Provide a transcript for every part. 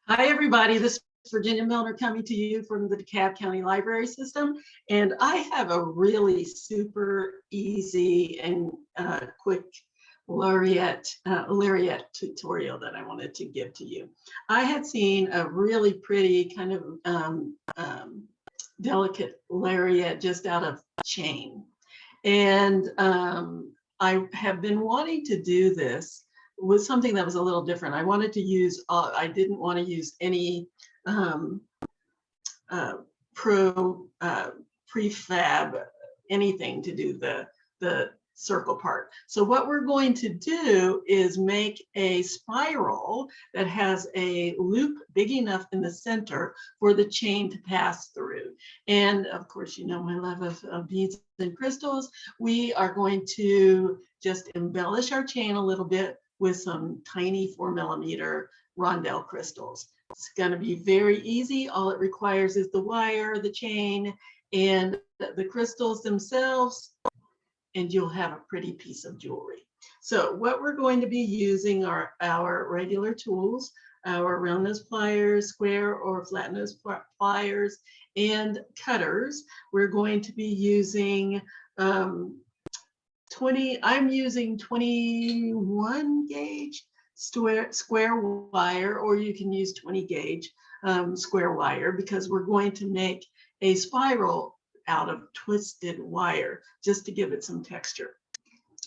Hi, everybody. This is Virginia Milner coming to you from the DeKalb County Library System. And I have a really super easy and quick Laureate tutorial that I wanted to give to you. I had seen a really pretty kind of delicate lariat just out of chain. And I have been wanting to do this with something that was a little different. I wanted to use, I didn't want to use any prefab, anything to do the circle part. So what we're going to do is make a spiral that has a loop big enough in the center for the chain to pass through. And of course, you know my love of beads and crystals. We are going to just embellish our chain a little bit with some tiny 4mm rondelle crystals. It's going to be very easy. All it requires is the wire, the chain, and the crystals themselves, and you'll have a pretty piece of jewelry. So what we're going to be using are our regular tools, our round nose pliers, square or flat nose pliers, and cutters. We're going to be using I'm using 21 gauge square wire, or you can use 20 gauge square wire, because we're going to make a spiral out of twisted wire just to give it some texture.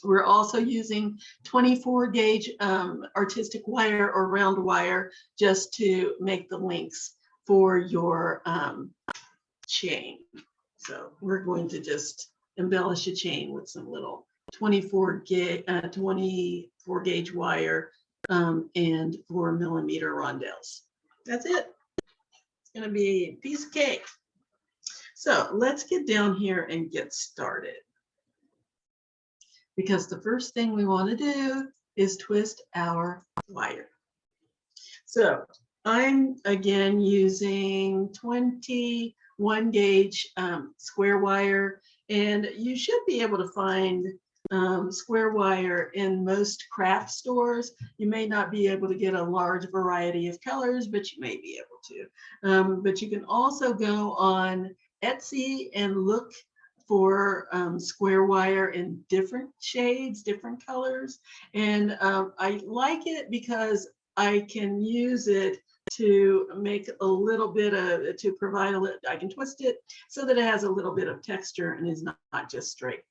We're also using 24 gauge artistic wire or round wire just to make the links for your chain. So we're going to just embellish a chain with some little 24 gauge wire and 4mm rondelles. That's it. It's going to be a piece of cake. So let's get down here and get started, because the first thing we want to do is twist our wire. So I'm again using 21 gauge square wire, and you should be able to find square wire in most craft stores. You may not be able to get a large variety of colors, but you may be able to. But you can also go on Etsy and look for square wire in different shades, different colors. And I like it because I can use it to make a little bit of, to provide a little, I can twist it so that it has a little bit of texture and is not just straight.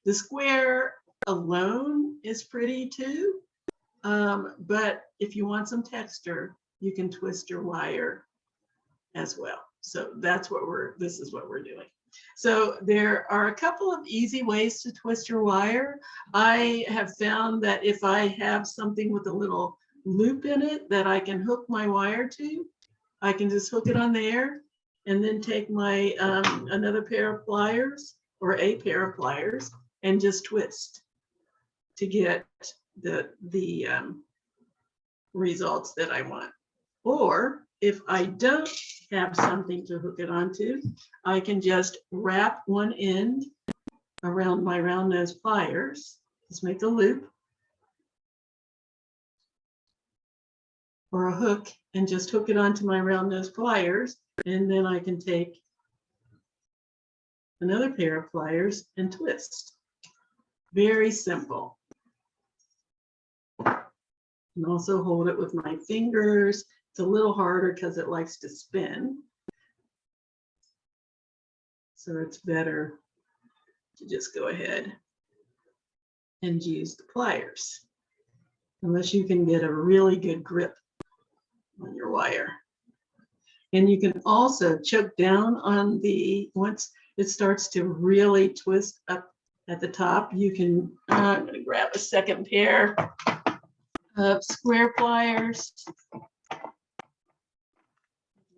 The square alone is pretty too, but if you want some texture, you can twist your wire as well. So that's what this is what we're doing. So there are a couple of easy ways to twist your wire. I have found that if I have something with a little loop in it that I can hook my wire to, I can just hook it on there and then take my another pair of pliers or a pair of pliers and just twist to get the results that I want. Or if I don't have something to hook it onto, I can just wrap one end around my round nose pliers, just make a loop or a hook and just hook it onto my round nose pliers, and then I can take another pair of pliers and twist. Very simple. And also hold it with my fingers. It's a little harder because it likes to spin. So it's better to just go ahead and use the pliers, unless you can get a really good grip on your wire. And you can also choke down on once it starts to really twist up at the top, you can, I'm going to grab a second pair of square pliers.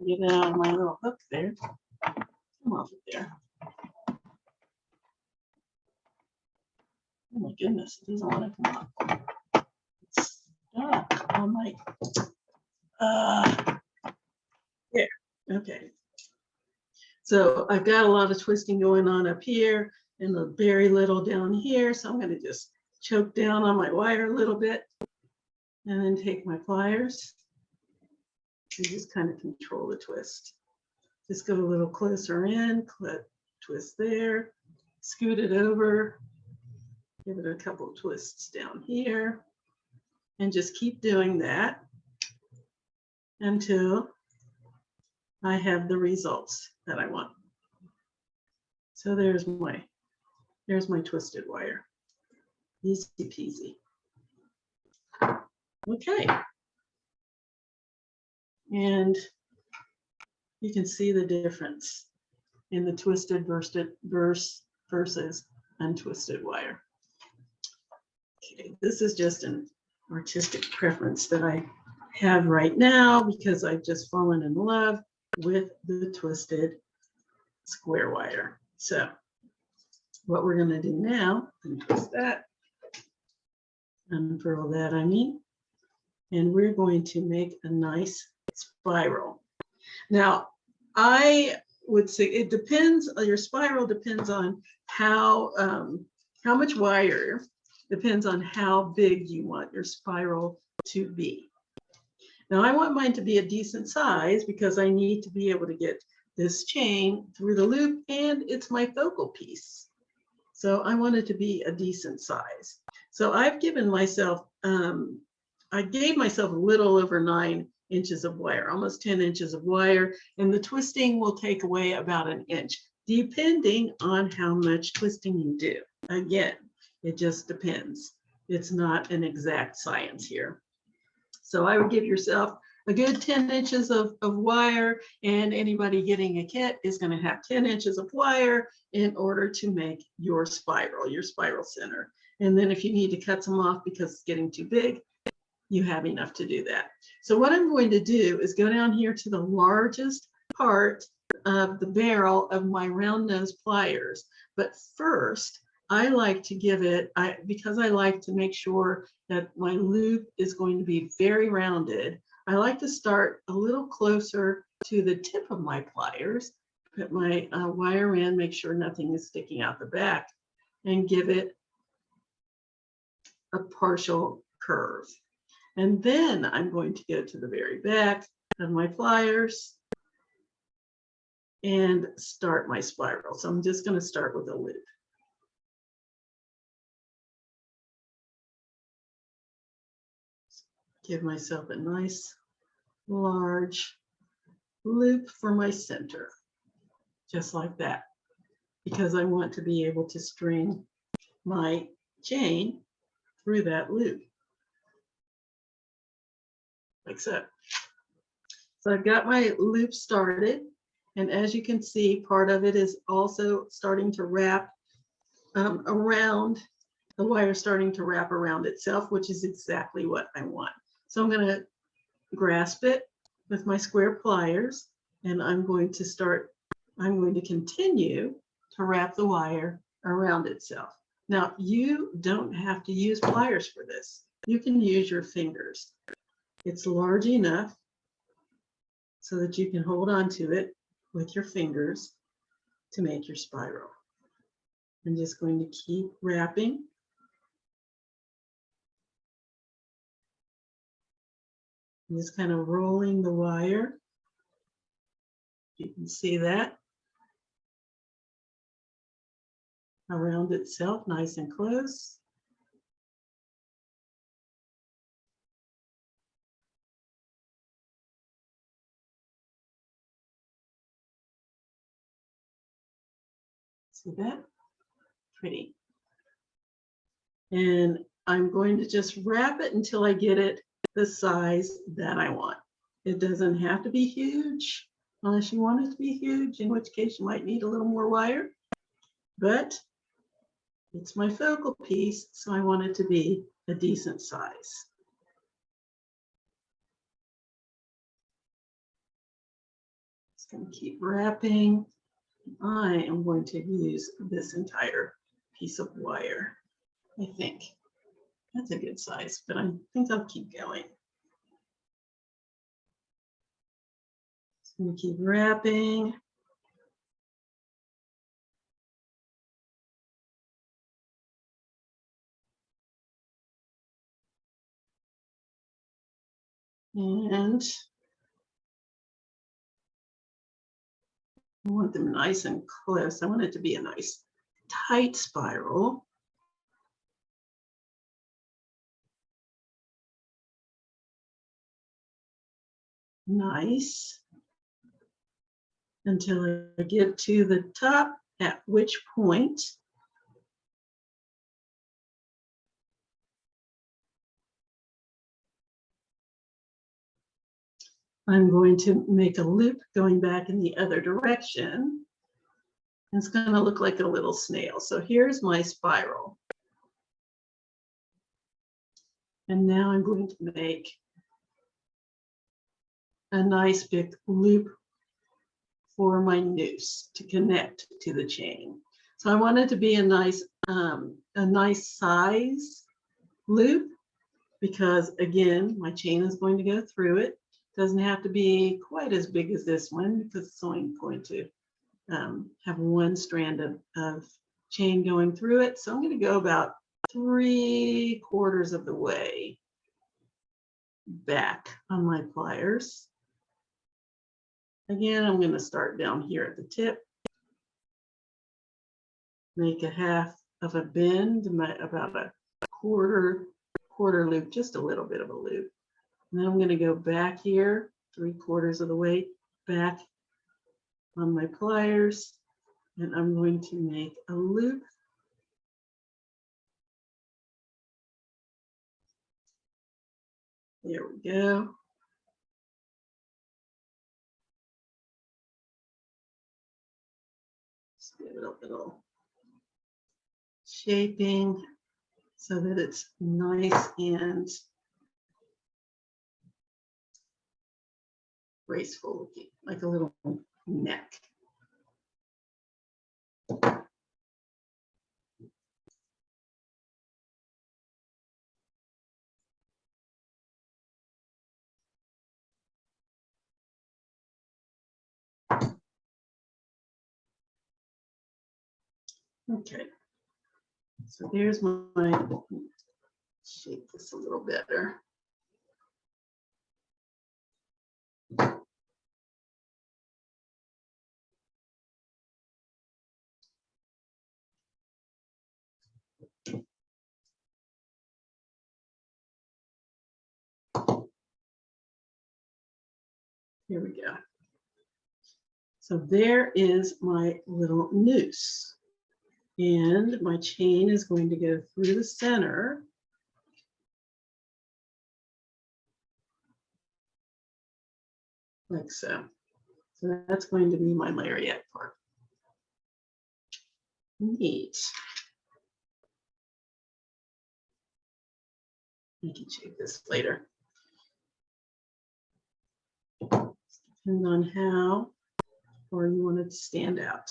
Get it out of my little hook there. Come off of there. Oh my goodness, it doesn't want to come off. It's stuck on my, there, okay. So I've got a lot of twisting going on up here and a very little down here. So I'm going to just choke down on my wire a little bit and then take my pliers You just kind of control the twist. Just go a little closer in, twist there, scoot it over, give it a couple of twists down here, and just keep doing that until I have the results that I want. So there's my twisted wire. Easy peasy. Okay. And you can see the difference in the twisted versus untwisted wire. Okay, this is just an artistic preference that I have right now because I've just fallen in love with the twisted square wire. So what we're going to do now, twist that, unfurl that, and we're going to make a nice spiral. Now, I would say it depends, your spiral depends on how much wire, depends on how big you want your spiral to be. Now, I want mine to be a decent size because I need to be able to get this chain through the loop, and it's my focal piece. So I want it to be a decent size. So I've given myself, I gave myself a little over 9 inches of wire, almost 10 inches of wire, and the twisting will take away about an inch, depending on how much twisting you do. Again, it just depends. It's not an exact science here. So I would give yourself a good 10 inches of wire, and anybody getting a kit is going to have 10 inches of wire in order to make your spiral center. And then if you need to cut some off because it's getting too big, you have enough to do that. So what I'm going to do is go down here to the largest part of the barrel of my round nose pliers. But first, I like to give it, because I like to make sure that my loop is going to be very rounded, I like to start a little closer to the tip of my pliers, put my wire in, make sure nothing is sticking out the back, and give it a partial curve. And then I'm going to go to the very back of my pliers and start my spiral. So I'm just going to start with a loop. Give myself a nice large loop for my center, just like that, because I want to be able to string my chain through that loop, like so. So I've got my loop started, and as you can see, part of it is also starting to wrap around, the wire starting to wrap around itself, which is exactly what I want. So I'm going to grasp it with my square pliers, and I'm going to continue to wrap the wire around itself. Now, you don't have to use pliers for this. You can use your fingers. It's large enough so that you can hold on to it with your fingers to make your spiral. I'm just going to keep wrapping. I'm just kind of rolling the wire. You can see that around itself, nice and close. See that? Pretty. And I'm going to just wrap it until I get it the size that I want. It doesn't have to be huge unless you want it to be huge, in which case you might need a little more wire. But it's my focal piece, so I want it to be a decent size. Just going to keep wrapping. I am going to use this entire piece of wire. I think that's a good size, but I think I'll keep going. Just going to keep wrapping. And I want them nice and close. I want it to be a nice tight spiral. Nice. Until I get to the top, at which point I'm going to make a loop going back in the other direction. It's going to look like a little snail. So here's my spiral. And now I'm going to make a nice big loop for my noose to connect to the chain. So I want it to be a nice size loop, because again, my chain is going to go through it. Doesn't have to be quite as big as this one, because it's only going to have one strand of chain going through it. So I'm going to go about 3/4 of the way back on my pliers. Again, I'm going to start down here at the tip, make a half of a bend, about a quarter loop, just a little bit of a loop. And then I'm going to go back here 3/4 of the way back on my pliers, and I'm going to make a loop. There we go. Just give it a little shaping so that it's nice and graceful looking, like a little neck. Okay, so there's my, shape this a little better. Here we go. So there is my little noose. And my chain is going to go through the center. Like so. So that's going to be my lariat part. Neat. I can shape this later. Depends on how far you want it to stand out.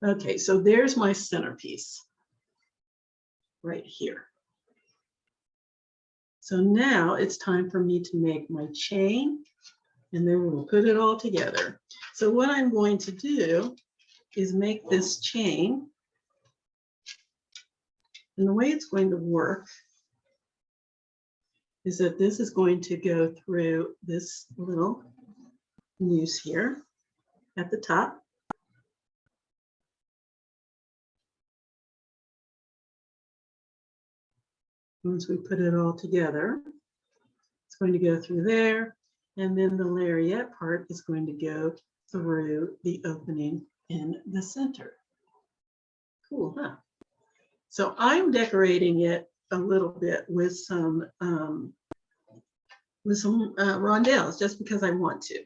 Okay, so there's my centerpiece right here. So now it's time for me to make my chain, and then we'll put it all together. So what I'm going to do is make this chain, and the way it's going to work is that this is going to go through this little noose here at the top. Once we put it all together, it's going to go through there, and then the lariat part is going to go through the opening in the center. Cool, huh? So I'm decorating it a little bit with some rondelles, just because I want to.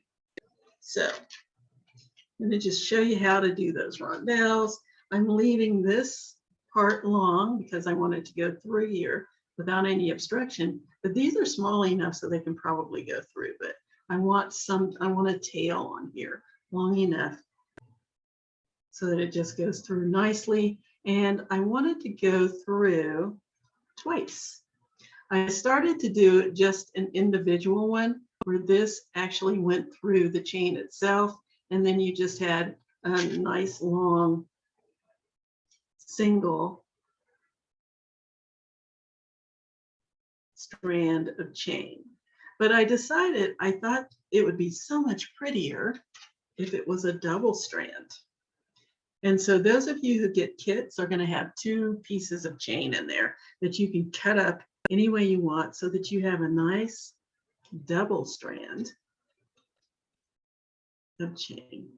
So I'm going to just show you how to do those rondelles. I'm leaving this part long because I want it to go through here without any obstruction, but these are small enough so they can probably go through, but I want a tail on here long enough so that it just goes through nicely. And I want it to go through twice. I started to do just an individual one where this actually went through the chain itself, and then you just had a nice long single strand of chain. But I decided, I thought it would be so much prettier if it was a double strand. And so those of you who get kits are going to have 2 pieces of chain in there that you can cut up any way you want so that you have a nice double strand of chain.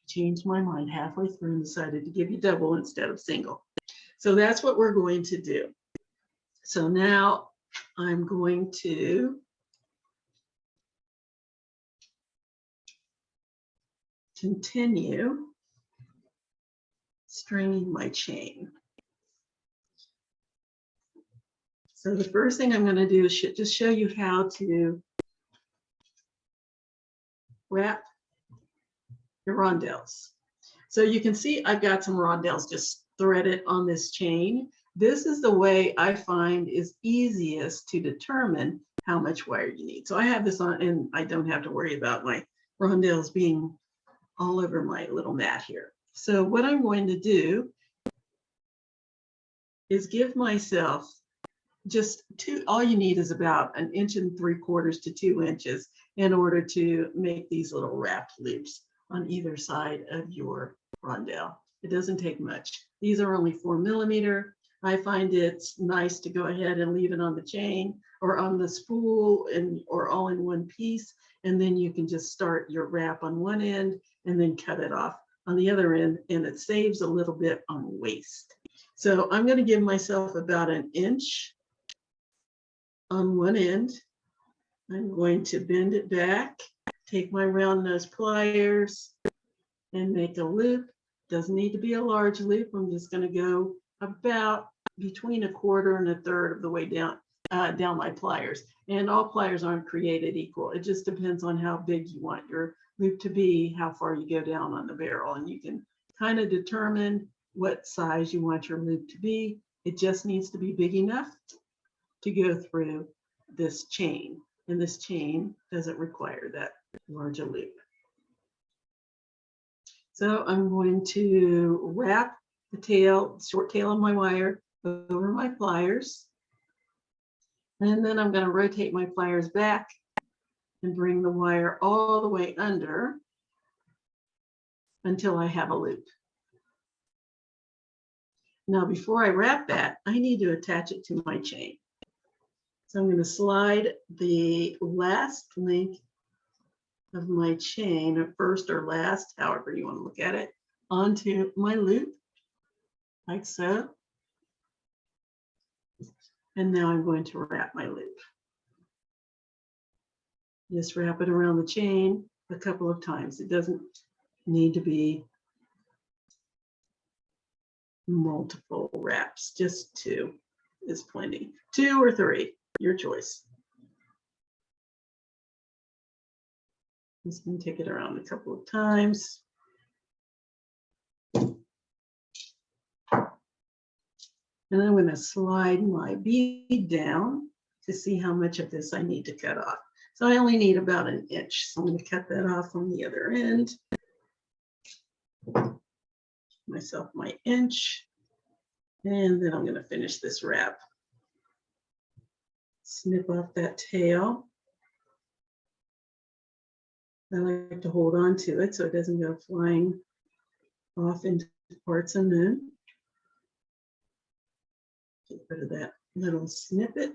Changed my mind halfway through and decided to give you double instead of single. So that's what we're going to do. So now I'm going to continue stringing my chain. So the first thing I'm going to do is just show you how to wrap your rondelles. So you can see I've got some rondelles just threaded on this chain. This is the way I find is easiest to determine how much wire you need. So I have this on and I don't have to worry about my rondelles being all over my little mat here. So what I'm going to do is give myself just all you need is about 1 3/4 to 2 inches in order to make these little wrapped loops on either side of your rondelle. It doesn't take much. These are only 4 millimeter. I find it's nice to go ahead and leave it on the chain or on the spool or all in one piece. And then you can just start your wrap on one end and then cut it off on the other end. And it saves a little bit on waste. So I'm going to give myself about 1 inch on one end. I'm going to bend it back, take my round nose pliers and make a loop. Doesn't need to be a large loop. I'm just going to go about between 1/4 and 1/3 of the way down my pliers. And all pliers aren't created equal. It just depends on how big you want your loop to be, how far you go down on the barrel, and you can kind of determine what size you want your loop to be. It just needs to be big enough to go through this chain, and this chain doesn't require that large a loop. So I'm going to wrap the tail, short tail of my wire over my pliers. And then I'm going to rotate my pliers back and bring the wire all the way under until I have a loop. Now, before I wrap that, I need to attach it to my chain. So I'm going to slide the last link of my chain, or first or last, however you want to look at it, onto my loop, like so. And now I'm going to wrap my loop. Just wrap it around the chain a couple of times. It doesn't need to be multiple wraps, just 2 is plenty. 2 or 3, your choice. Just going to take it around a couple of times. And I'm going to slide my bead down to see how much of this I need to cut off. So I only need about 1 inch. So I'm going to cut that off on the other end. Give myself my inch. And then I'm going to finish this wrap. Snip off that tail. I like to hold on to it so it doesn't go flying off into parts unknown. Get rid of that little snippet.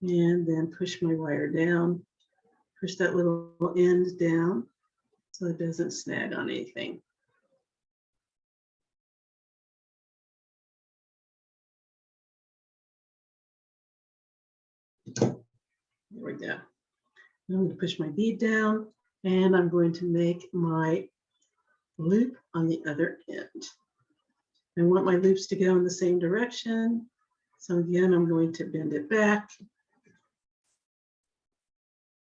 And then push my wire down. Push that little end down so it doesn't snag on anything. There we go. I'm going to push my bead down and I'm going to make my loop on the other end. I want my loops to go in the same direction. So again, I'm going to bend it back.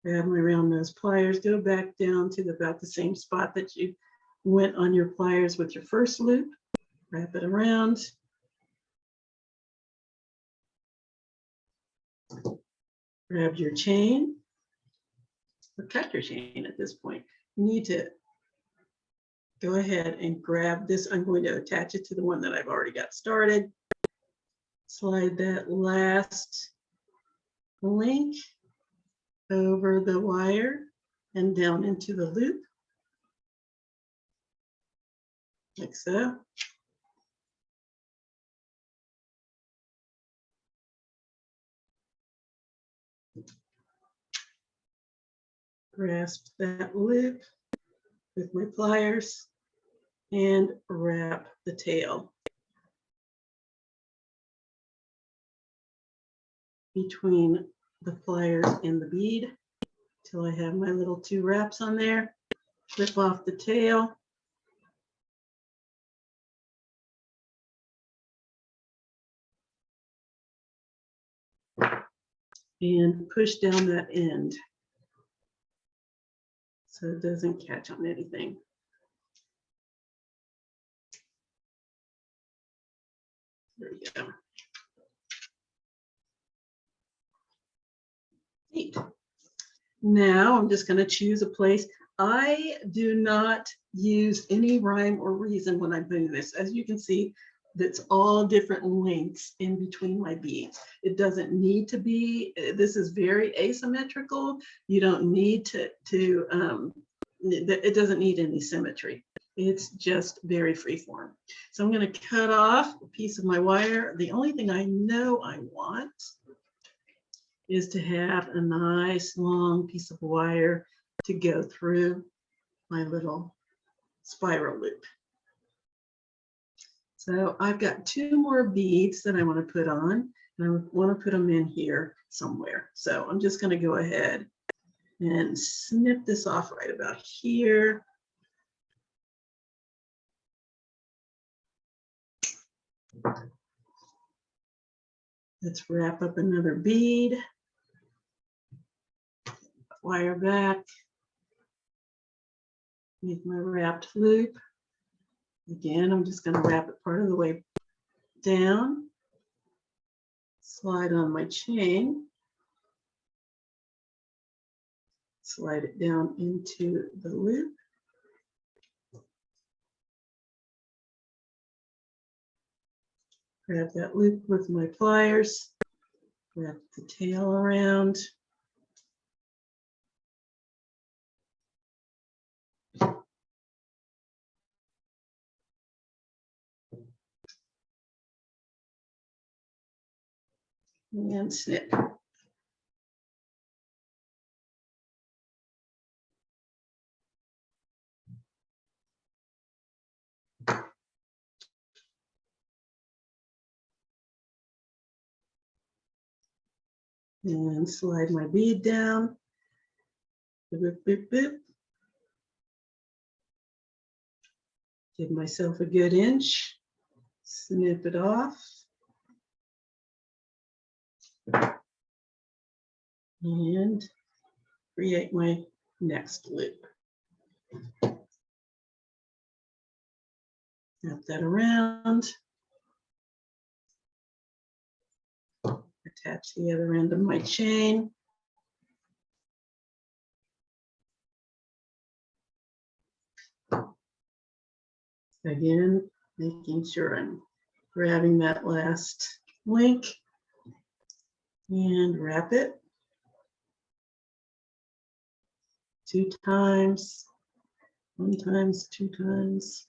Grab my round nose pliers, go back down to about the same spot that you went on your pliers with your first loop. Wrap it around. Grab your chain. Or cut your chain at this point. You need to go ahead and grab this. I'm going to attach it to the one that I've already got started. slide that last link over the wire and down into the loop, like so. Grasp that loop with my pliers and wrap the tail between the pliers and the bead till I have my little 2 wraps on there. Flip off the tail. And push down that end so it doesn't catch on anything. There we go. Neat. Now I'm just going to choose a place. I do not use any rhyme or reason when I do this. As you can see, that's all different lengths in between my beads. It doesn't need to be, this is very asymmetrical. You don't need it doesn't need any symmetry. It's just very freeform. So I'm going to cut off a piece of my wire. The only thing I know I want is to have a nice long piece of wire to go through my little spiral loop. So I've got 2 more beads that I want to put on, and I want to put them in here somewhere. So I'm just going to go ahead and snip this off right about here. Let's wrap up another bead. Wire back. Make my wrapped loop. Again, I'm just going to wrap it part of the way down. Slide on my chain. Slide it down into the loop. Grab that loop with my pliers. Wrap the tail around. And snip. And slide my bead down. Boop, boop, boop. Give myself a good inch. Snip it off. And create my next loop. Wrap that around. Attach the other end of my chain. Again, making sure I'm grabbing that last link and wrap it 2 times, 1 times, 2 times.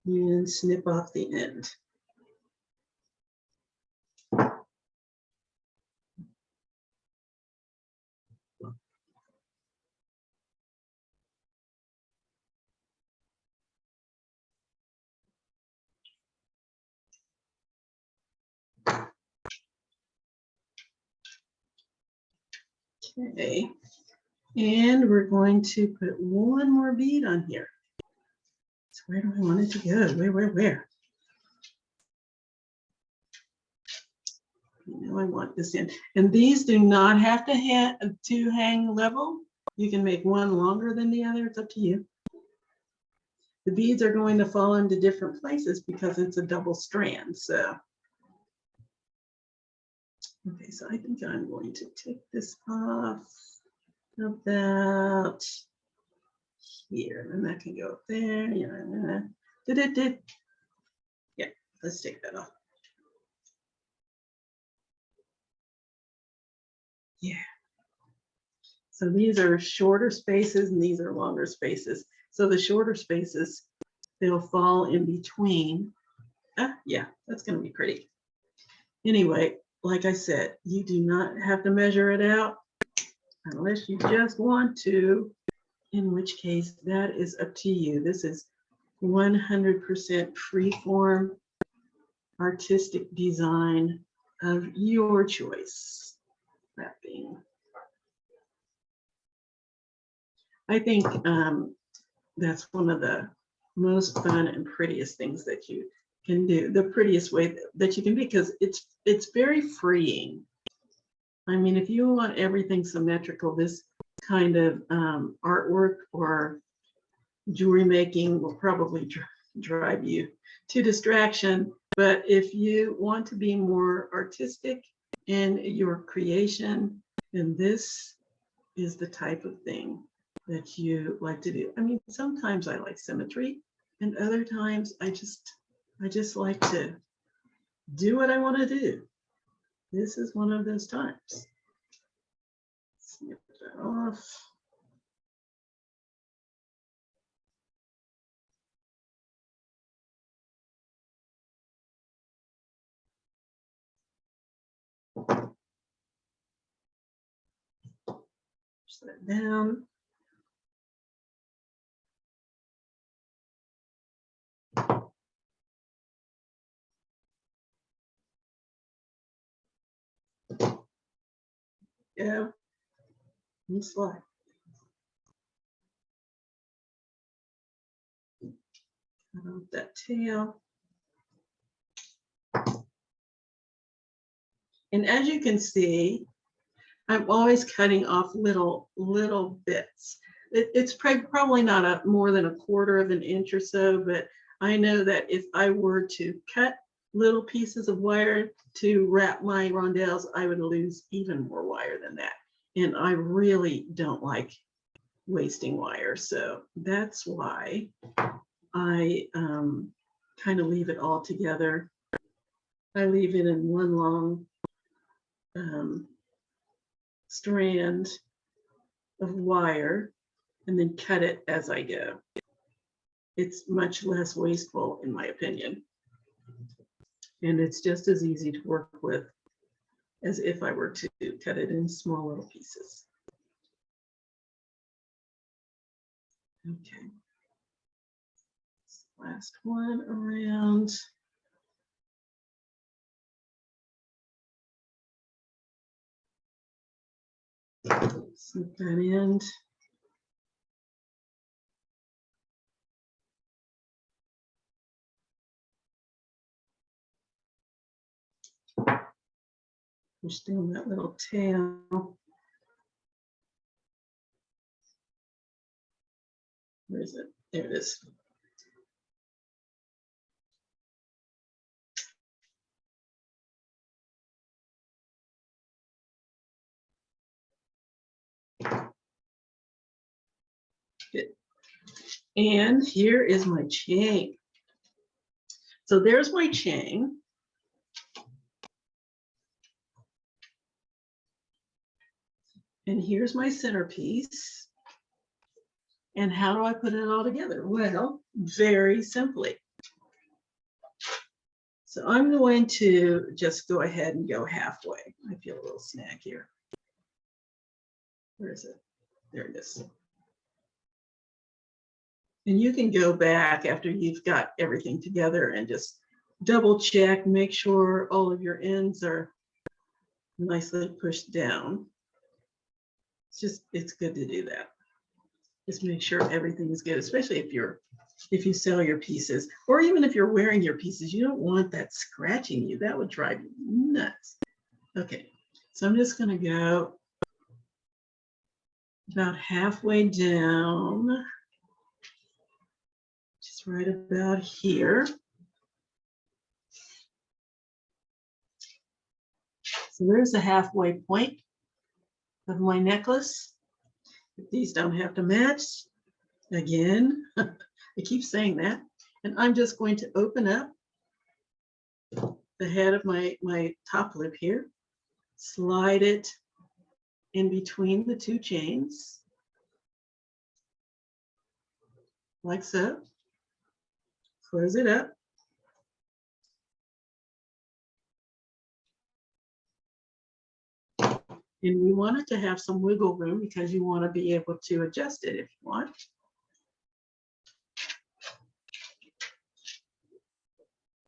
And snip off the end. Okay, and we're going to put 1 more bead on here. So where do I want it to go? Where? You know, I want this in. And these do not have to hang level. You can make one longer than the other. It's up to you. The beads are going to fall into different places because it's a double strand. So, okay, so I think I'm going to take this off about here, and then that can go up there. Yeah, yeah, let's take that off. Yeah. So these are shorter spaces and these are longer spaces. So the shorter spaces, they'll fall in between. Yeah, that's going to be pretty. Anyway, like I said, you do not have to measure it out unless you just want to, in which case that is up to you. This is 100% free form artistic design of your choice. Wrapping. I think that's one of the most fun and prettiest things that you can do. The prettiest way that you can be, because it's very freeing. I mean, if you want everything symmetrical, this kind of artwork or jewelry making will probably drive you to distraction. But if you want to be more artistic in your creation, then this is the type of thing that you like to do. I mean, sometimes I like symmetry, and other times I just like to do what I want to do. This is one of those times. Snip that off. Push that down. Yeah, and slide. Cut off that tail. And as you can see, I'm always cutting off little bits. It's probably not more than 1/4 of an inch or so, but I know that if I were to cut little pieces of wire to wrap my rondelles, I would lose even more wire than that. And I really don't like wasting wire. So that's why I kind of leave it all together. I leave it in one long strand of wire and then cut it as I go. It's much less wasteful, in my opinion. And it's just as easy to work with as if I were to cut it in small little pieces. Okay. Last one around. Snip that end. Push down that little tail. Where is it? There it is. Good. And here is my chain. So there's my chain. And here's my centerpiece. And how do I put it all together? Well, very simply. So I'm going to just go ahead and go halfway. I feel a little snag here. Where is it? There it is. And you can go back after you've got everything together and just double check, make sure all of your ends are nicely pushed down. It's good to do that. Just make sure everything is good, especially if you sell your pieces, or even if you're wearing your pieces, you don't want that scratching you. That would drive you nuts. Okay, so I'm just gonna go about halfway down, just right about here. So there's the halfway point of my necklace. These don't have to match. Again, I keep saying that. And I'm just going to open up the head of my top loop here, slide it in between the two chains, like so. Close it up. And we want it to have some wiggle room because you want to be able to adjust it if you want.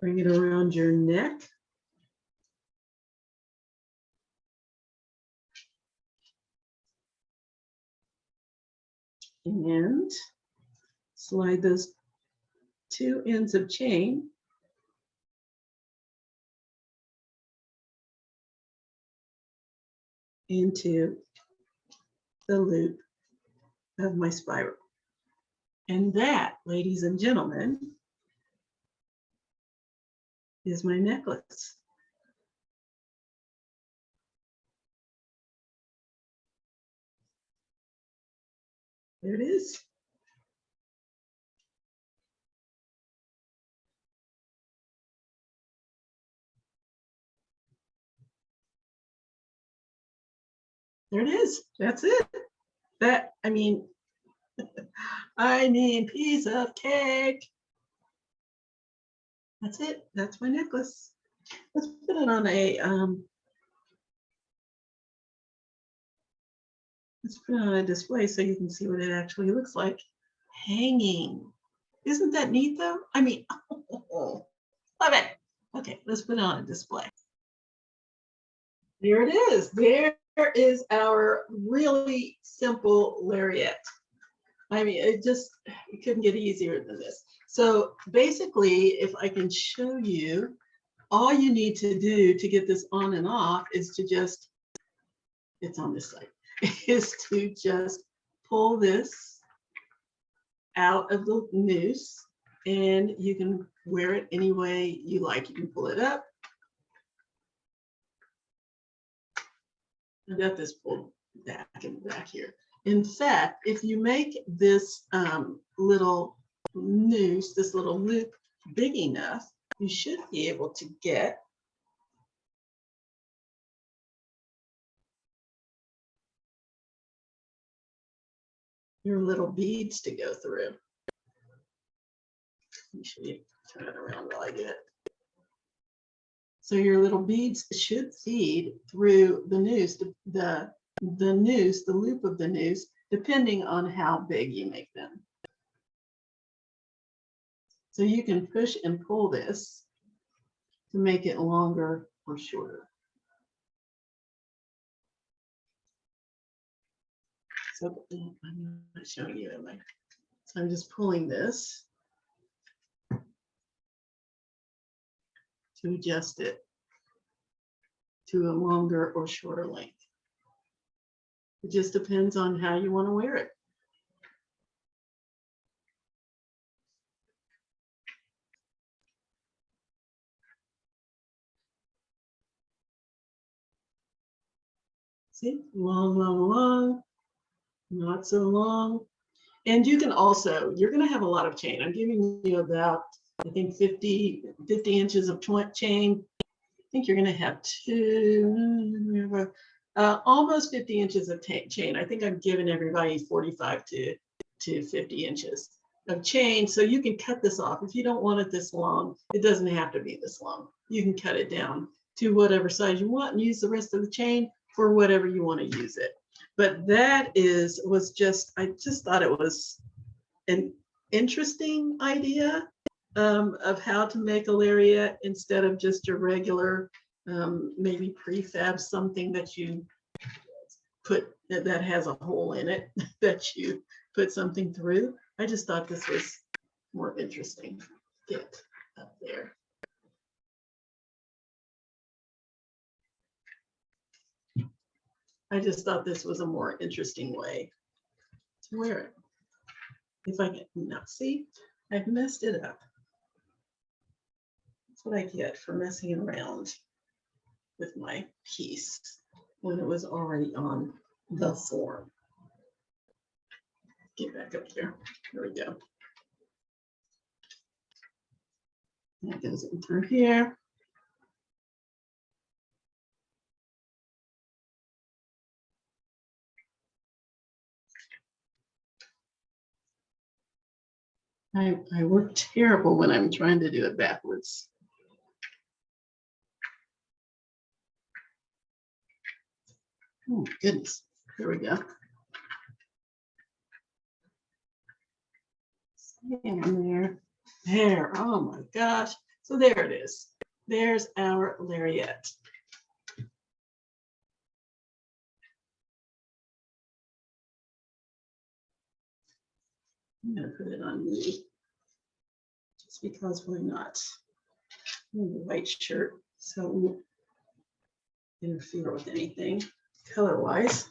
Bring it around your neck. And slide those two ends of chain into the loop of my spiral. And that, ladies and gentlemen, is my necklace. There it is. There it is. That's it. That, I mean, piece of cake. That's it. That's my necklace. Let's put it on a let's put it on a display so you can see what it actually looks like hanging. Isn't that neat though? I mean, oh, love it. Okay, let's put it on a display. There it is. There is our really simple lariat. I mean, it couldn't get easier than this. So basically, if I can show you, all you need to do to get this on and off is to just, it's on this side, is to just pull this out of the noose, and you can wear it any way you like. You can pull it up. I got this pulled back in the back here. In fact, if you make this little noose, this little loop big enough, you should be able to get your little beads to go through. Let me show you, turn it around while I get it. So your little beads should feed through the noose, the noose, the loop of the noose, depending on how big you make them. So you can push and pull this to make it longer or shorter. So I'm not showing you, am I? So I'm just pulling this to adjust it to a longer or shorter length. It just depends on how you want to wear it. See, long, long, long, not so long. And you can also, you're going to have a lot of chain. I'm giving you about, I think 50 inches of chain. I think you're going to have almost 50 inches of chain. I think I'm giving everybody 45 to 50 inches of chain. So you can cut this off. If you don't want it this long, it doesn't have to be this long. You can cut it down to whatever size you want and use the rest of the chain for whatever you want to use it. But that was just, I just thought it was an interesting idea of how to make a lariat instead of just your regular, maybe prefab something that you put that has a hole in it that you put something through. I just thought this was more interesting. Get up there. I just thought this was a more interesting way to wear it. If I can now see, I've messed it up. That's what I get for messing around with my piece when it was already on the form. Get back up there. There we go. That goes in through here. I work terrible when I'm trying to do it backwards. Oh, goodness. Here we go. And there. There. Oh my gosh. So there it is. There's our lariat. I'm going to put it on me just because why not? I'm in the white shirt, so it won't interfere with anything color wise.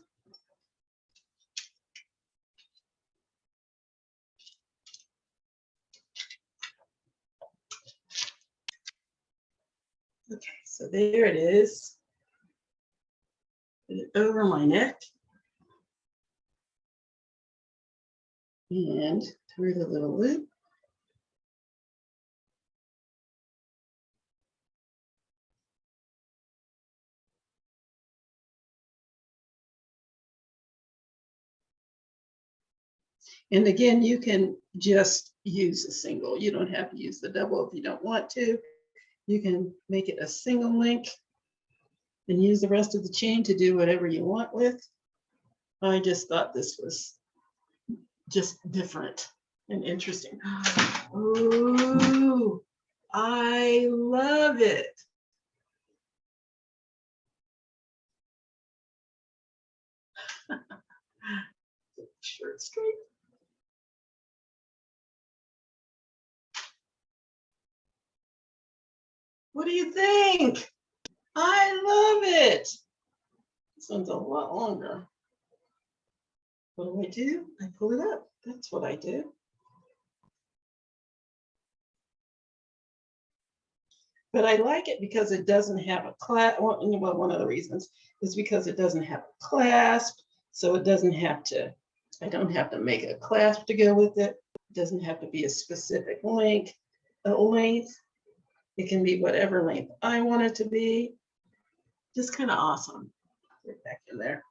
Okay, so there it is. Put it over my neck and through the little loop. And again, you can just use a single. You don't have to use the double if you don't want to. You can make it a single link and use the rest of the chain to do whatever you want with. I just thought this was just different and interesting. Oh, I love it. Shirt straight. What do you think? I love it. This one's a lot longer. What do? I pull it up. That's what I do. But I like it because it doesn't have a clasp. Well, one of the reasons is because it doesn't have a clasp. So it doesn't have to, I don't have to make a clasp to go with it. It doesn't have to be a specific length. It can be whatever length I want it to be. Just kind of awesome. Get back in there.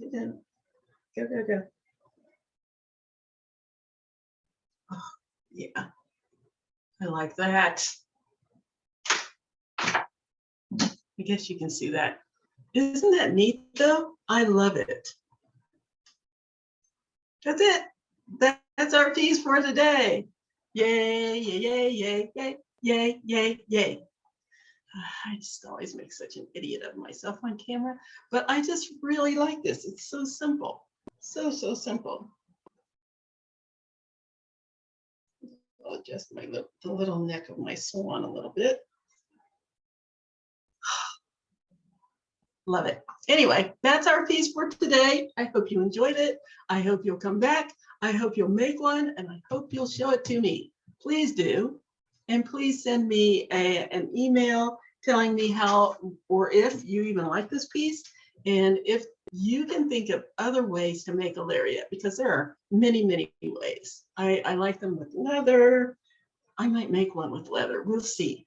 Get in. Go, go, go. Oh, yeah. I like that. I guess you can see that. Isn't that neat though? I love it. That's it. That's our piece for today. Yay, yay, yay, yay, yay, yay, yay, yay. I just always make such an idiot of myself on camera, but I just really like this. It's so simple. So, so simple. I'll adjust the little neck of my swan a little bit. Love it. Anyway, that's our piece for today. I hope you enjoyed it. I hope you'll come back. I hope you'll make one, and I hope you'll show it to me. Please do. And please send me an email telling me how or if you even like this piece, and if you can think of other ways to make a lariat, because there are many, many ways. I like them with leather. I might make one with leather. We'll see.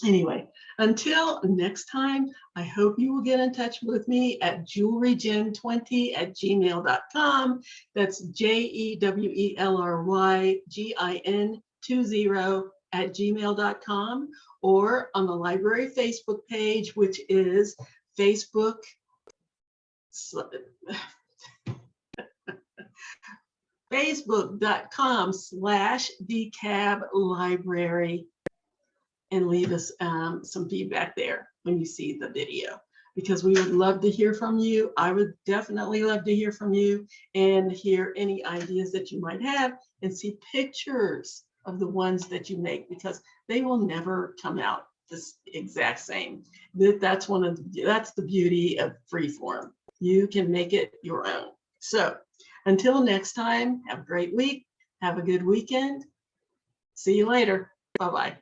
Anyway, until next time, I hope you will get in touch with me at jewelrygin20@gmail.com. That's JEWELRYGIN20@gmail.com, or on the library Facebook page, which is facebook.com/DeKalbLibrary, and leave us some feedback there when you see the video, because we would love to hear from you. I would definitely love to hear from you and hear any ideas that you might have, and see pictures of the ones that you make, because they will never come out the exact same. That's the beauty of freeform. You can make it your own. So until next time, have a great week. Have a good weekend. See you later. Bye-bye.